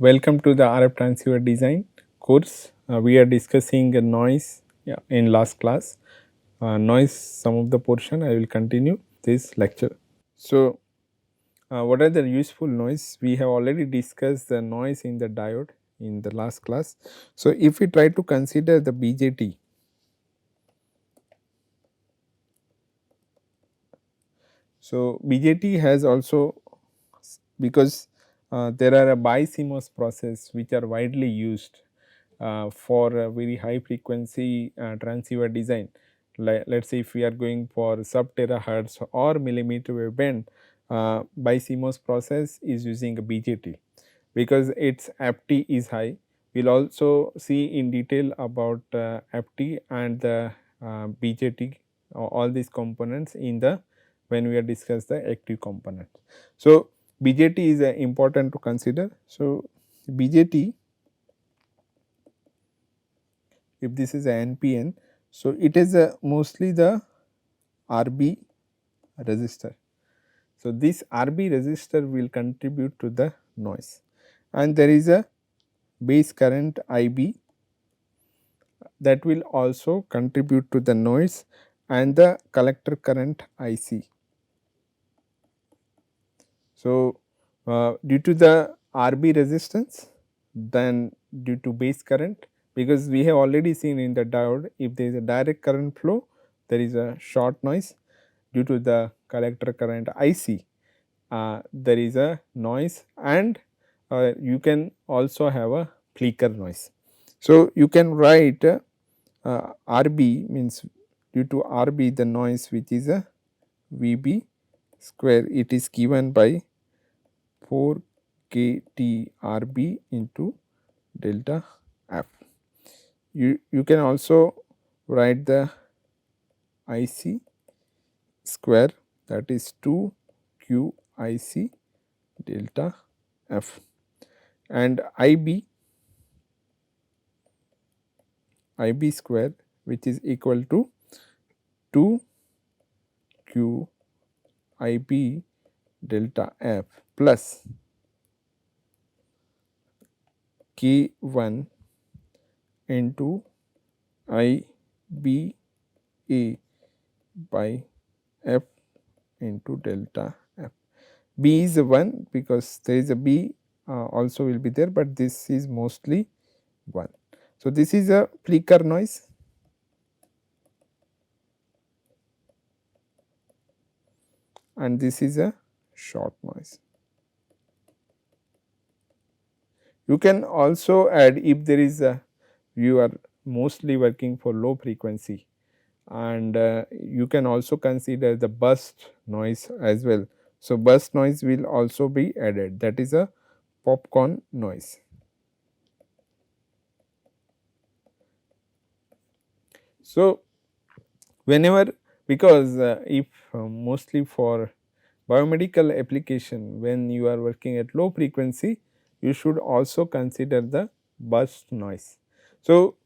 Welcome to the RF transceiver design course. We are discussing noise in last class. Noise, some of the portion I will continue this lecture. So, what are the useful noise? We have already discussed the noise in the diode in the last class. So, if we try to consider the BJT, so BJT has also, because there are a bi-CMOS process which are widely used for a very high frequency transceiver design. Let us say if we are going for sub terahertz or millimeter wave band, bi-CMOS process is using a BJT because its FT is high. We will also see in detail about FT and the BJT, all these components in the when we are discuss the active component. So, BJT is important to consider. So, BJT, if this is a NPN, so it is mostly the RB resistor. So, this RB resistor will contribute to the noise, and there is a base current IB that will also contribute to the noise, and the collector current IC. So, due to the RB resistance, then due to base current, because we have already seen in the diode, if there is a direct current flow, there is a short noise. Due to the collector current IC, there is a noise, and you can also have a flicker noise. So, you can write RB means due to RB the noise which is a VB square, it is given by 4 kT RB into delta F. You can also write the IC square, that is 2 Q IC delta F, and IB square which is equal to 2 Q IB delta F plus K1 into IBA by F into delta F. B is 1 because there is a B also will be there, but this is mostly 1. So, this is a flicker noise, and this is a short noise. You can also add, if there is a, you are mostly working for low frequency, and you can also consider the burst noise as well. So, burst noise will also be added, that is a popcorn noise. So, whenever, because if mostly for biomedical application, when you are working at low frequency, you should also consider the burst noise. So,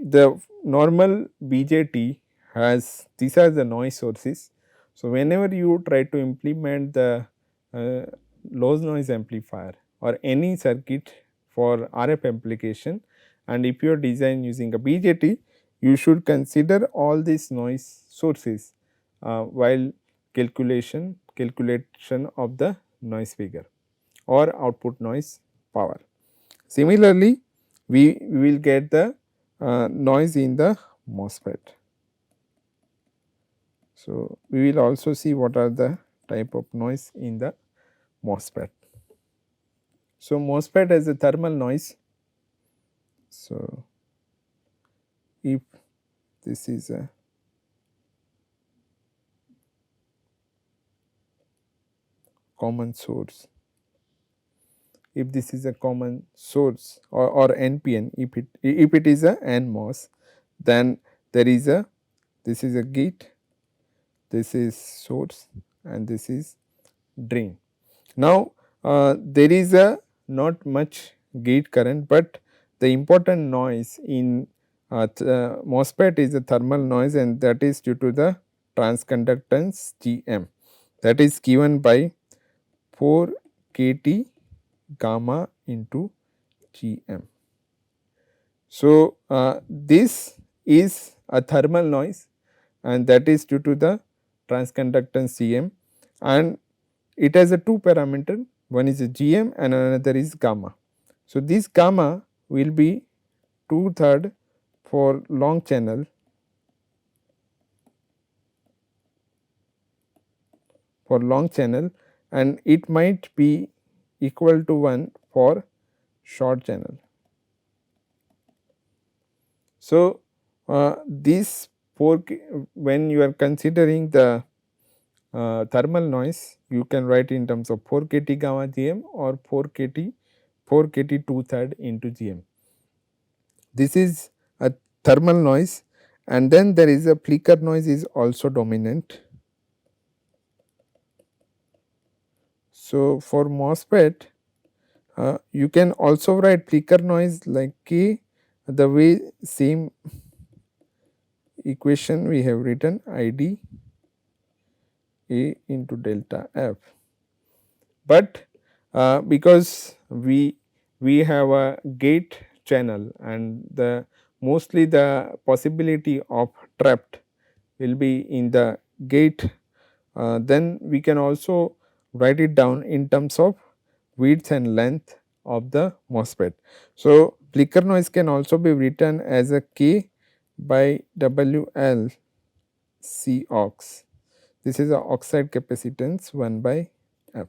the normal BJT has, these are the noise sources. So, whenever you try to implement the low noise amplifier or any circuit for RF application, and if you are design using a BJT, you should consider all these noise sources while calculation of the noise figure or output noise power. Similarly, we will get the noise in the MOSFET. So, we will also see what are the type of noise in the MOSFET. So, MOSFET has a thermal noise. So, if this is a common source, if this is a common source or NPN, if it is a NMOS, then there is a, this is a gate, this is source, and this is drain. Now, there is a not much gate current, but the important noise in MOSFET is a thermal noise, and that is due to the transconductance Gm, that is given by 4 kT gamma into Gm. So, this is a thermal noise and that is due to the transconductance Gm, and it has a two parameter, one is a Gm and another is gamma. So, this gamma will be 2/3 for long channel, and it might be equal to 1 for short channel. So, this 4K, when you are considering the thermal noise, you can write in terms of 4 kT gamma Gm or 4 kT 2/3 into Gm. This is a thermal noise, and then there is a flicker noise is also dominant. So, for MOSFET, you can also write flicker noise like K the way same equation we have written ID A into delta F. But because we have a gate channel and the mostly the possibility of trapped will be in the gate, then we can also write it down in terms of width and length of the MOSFET. So, flicker noise can also be written as a K by WL C ox. This is a oxide capacitance 1 by F.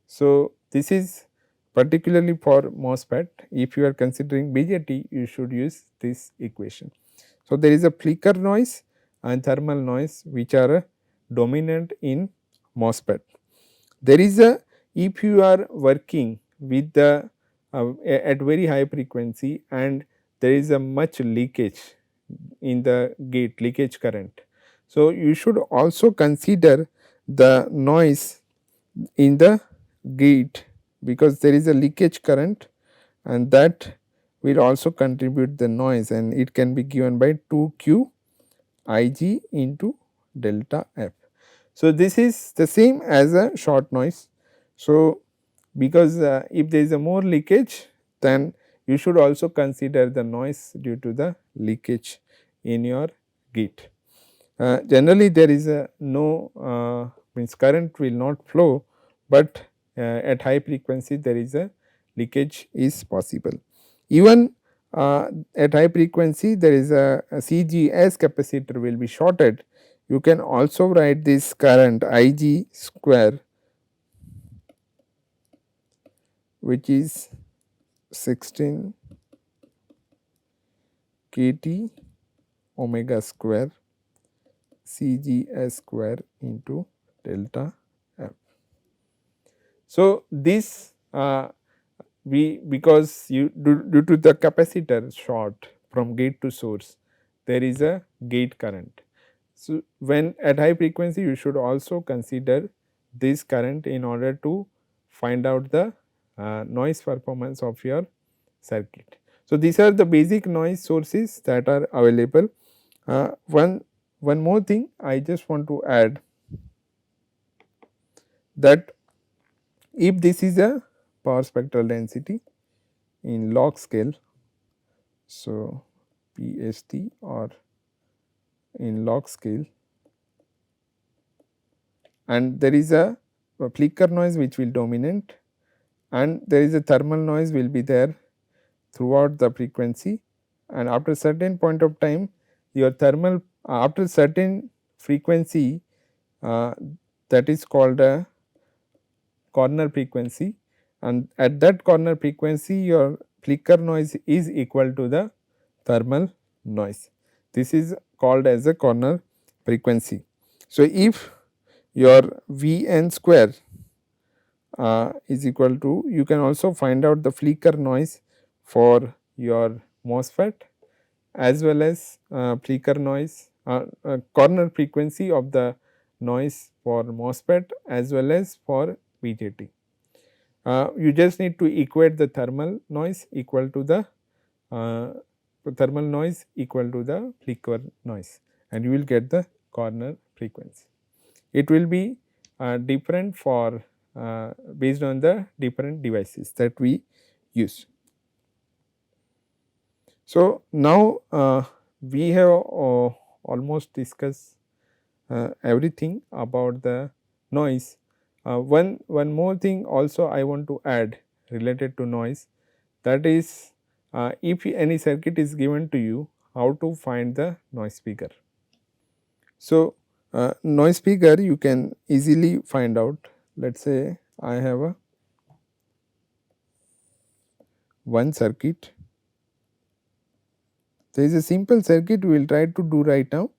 So, this is particularly for MOSFET. If you are considering BJT, you should use this equation. So, there is a flicker noise and thermal noise which are dominant in MOSFET. There is a, if you are working with the at very high frequency and there is a much leakage in the gate, leakage current. So, you should also consider the noise in the gate because there is a leakage current and that will also contribute the noise, and it can be given by 2q Ig into delta F. So, this is the same as a short noise. So, because if there is a more leakage, then you should also consider the noise due to the leakage in your gate. Generally there is a no means current will not flow, but at high frequency there is a leakage is possible. Even at high frequency there is a CGS capacitor will be shorted. You can also write this current Ig square, which is 16 kT omega square CGS square into delta F. So, this we because you due to the capacitor short from gate to source, there is a gate current. So, when at high frequency you should also consider this current in order to find out the noise performance of your circuit. So, these are the basic noise sources that are available. One more thing I just want to add, that if this is a power spectral density in log scale, so PST or in log scale, and there is a flicker noise which will dominate and there is a thermal noise will be there throughout the frequency, and after a certain point of time your thermal after certain frequency that is called a corner frequency, and at that corner frequency your flicker noise is equal to the thermal noise. This is called as a corner frequency. So, if your Vn square is equal to, you can also find out the flicker noise for your MOSFET as well as flicker noise corner frequency of the noise for MOSFET as well as for BJT. You just need to equate the thermal noise equal to the flicker noise, and you will get the corner frequency. It will be different for based on the different devices that we use. So, now we have almost discussed everything about the noise. One more thing also I want to add related to noise, that is if any circuit is given to you, how to find the noise figure. So, noise figure you can easily find out. Let us say I have a one circuit. There is a simple circuit we will try to do right now,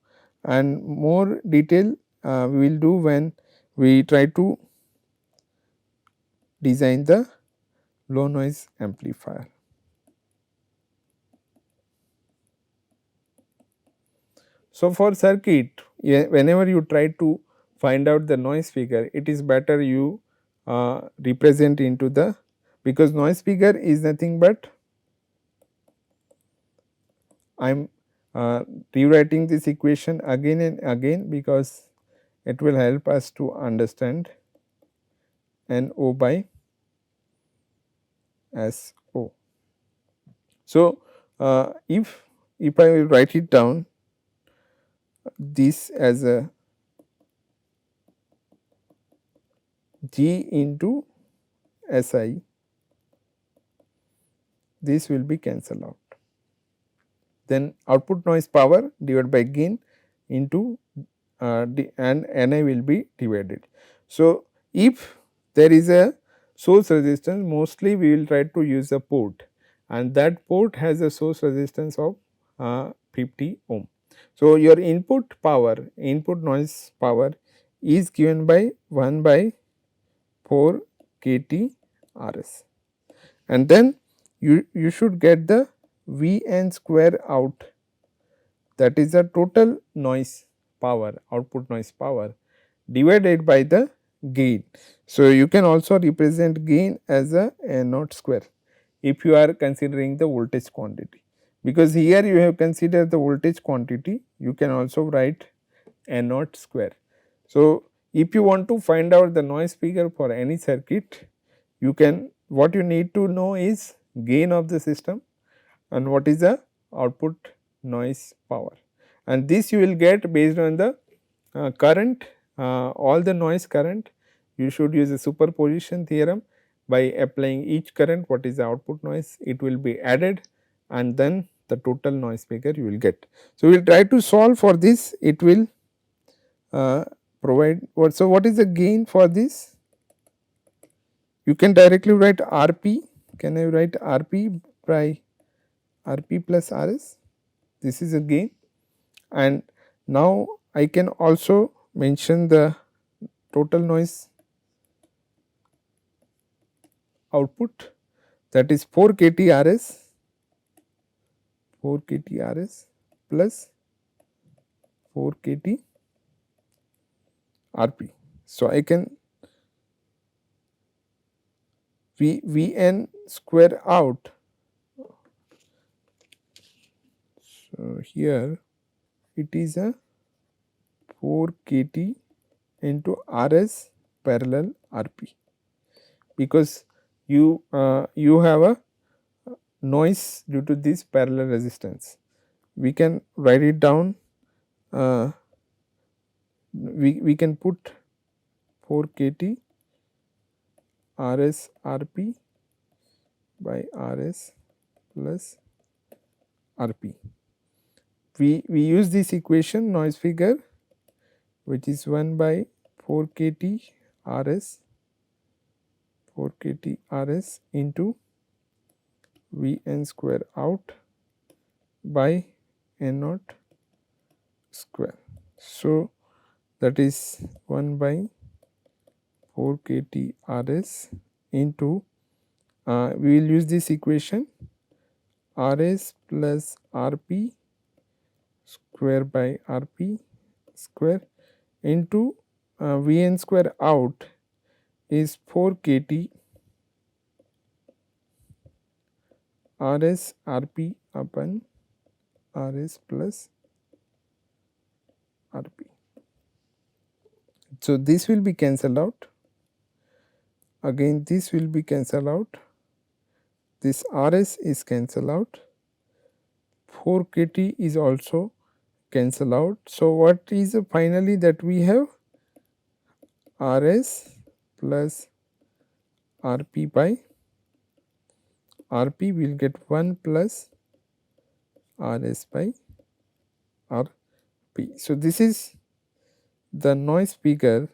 and more detail we will do when we try to design the low noise amplifier. So, for circuit, whenever you try to find out the noise figure, it is better you represent into the, because noise figure is nothing but I am rewriting this equation again and again, because it will help us to understand NO by SO. So, if I will write it down this as a G into SI, this will be cancelled out. Then output noise power divided by gain into and Ni will be divided. So, if there is a source resistance, mostly we will try to use a port, and that port has a source resistance of 50 ohm. So, your input power, input noise power is given by 1 by 4 kT Rs, and then you should get the Vn square out, that is the total noise power, output noise power divided by the gain. So, you can also represent gain as a naught square if you are considering the voltage quantity, because here you have considered the voltage quantity, you can also write a naught square. So, if you want to find out the noise figure for any circuit, you can, what you need to know is gain of the system and what is the output noise power, and this you will get based on the current, all the noise current. You should use a superposition theorem. By applying each current, what is the output noise, it will be added, and then the total noise figure you will get. So, we will try to solve for this, it will provide what. So, what is the gain for this? You can directly write Rp. Can I write Rp by Rp plus Rs? This is a gain, and now I can also mention the total noise output, that is 4 kT Rs, 4 kT Rs plus 4 kT Rp. So, I can Vn square out. So, here it is a 4 kT into Rs parallel Rp, because you have a noise due to this parallel resistance. We can write it down, we can put 4 kT Rs Rp by Rs plus Rp. We use this equation noise figure, which is 1 by 4 kT Rs, 4 kT Rs into Vn square out by N naught square. So, that is 1 by 4 kT Rs into we will use this equation Rs plus Rp square by Rp square into Vn square out is 4 kT Rs Rp upon Rs plus Rp. So, this will be cancelled out, again this will be cancelled out, this Rs is cancelled out, 4 kT is also cancel out. So, what is finally that we have Rs plus Rp by Rp will get 1 plus Rs by Rp. So, this is the noise figure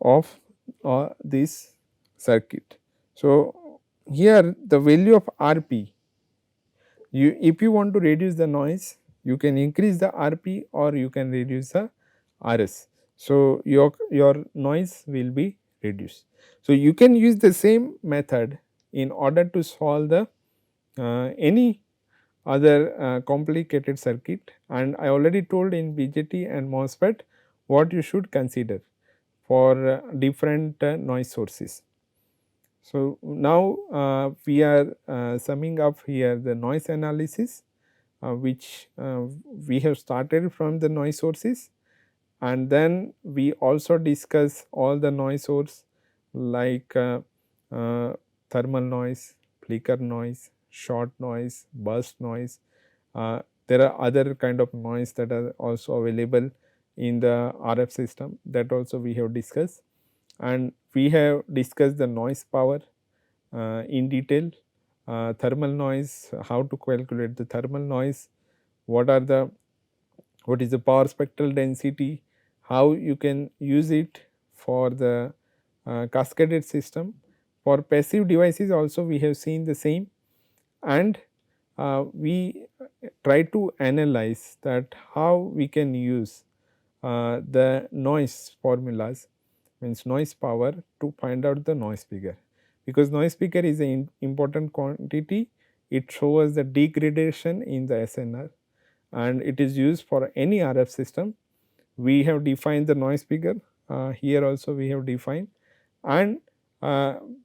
of this circuit. So, here the value of Rp, if you want to reduce the noise, you can increase the Rp or you can reduce the Rs. So, your noise will be reduced. So, you can use the same method in order to solve the any other complicated circuit, and I already told in BJT and MOSFET what you should consider for different noise sources. So, now we are summing up here the noise analysis which we have started from the noise sources, and then we also discuss all the noise source like uh, thermal noise, flicker noise, short noise, burst noise. There are other kind of noise that are also available in the RF system, that also we have discussed, and we have discussed the noise power in detail, thermal noise, how to calculate the thermal noise, what is the power spectral density, how you can use it for the cascaded system. For passive devices also we have seen the same, and we try to analyze that how we can use the noise formulas, means noise power, to find out the noise figure, because noise figure is an important quantity. It shows the degradation in the SNR and it is used for any RF system. We have defined the noise figure, here also we have defined, and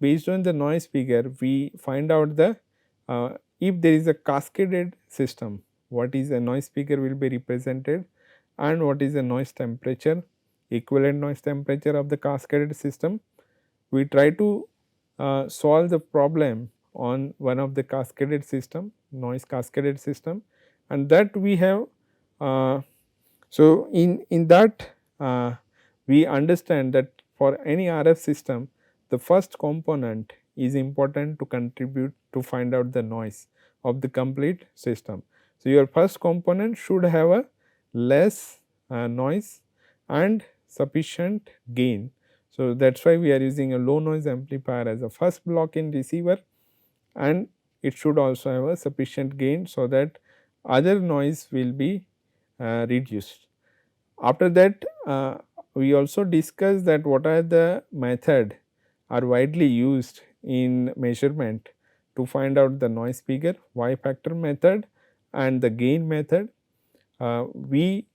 based on the noise figure we find out the if there is a cascaded system, what is a noise figure will be represented, and what is the noise temperature, equivalent noise temperature of the cascaded system. We try to solve the problem on one of the cascaded system, noise cascaded system, and that we have so in that we understand that for any RF system the first component is important to contribute to find out the noise of the complete system. So, your first component should have a less noise and sufficient gain. So, that is why we are using a low noise amplifier as a first block in receiver, and it should also have a sufficient gain, so that other noise will be reduced. After that we also discussed that what are the method are widely used in measurement to find out the noise figure, Y factor method and the gain method. We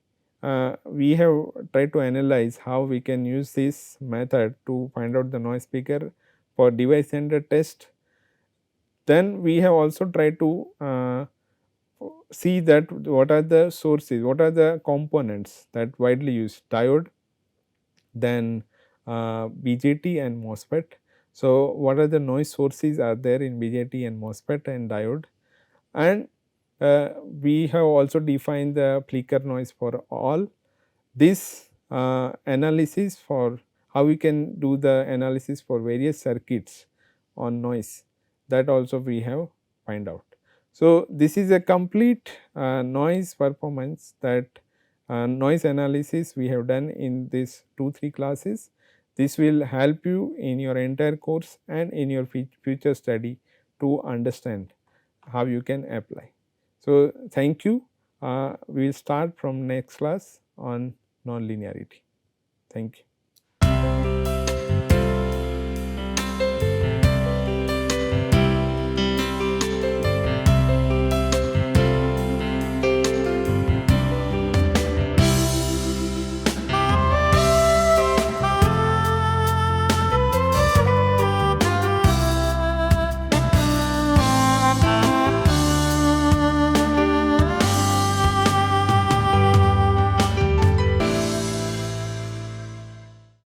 have tried to analyze how we can use this method to find out the noise figure for device under test. Then we have also tried to see that what are the sources, what are the components that widely used, diode, then BJT and MOSFET. So, what are the noise sources are there in BJT and MOSFET and diode, and we have also defined the flicker noise for all. This analysis for how we can do the analysis for various circuits on noise, that also we have find out. So, this is a complete noise performance, that noise analysis we have done in these 2-3 classes. This will help you in your entire course and in your future study to understand how you can apply. So, thank you. We will start from next class on nonlinearity. Thank you.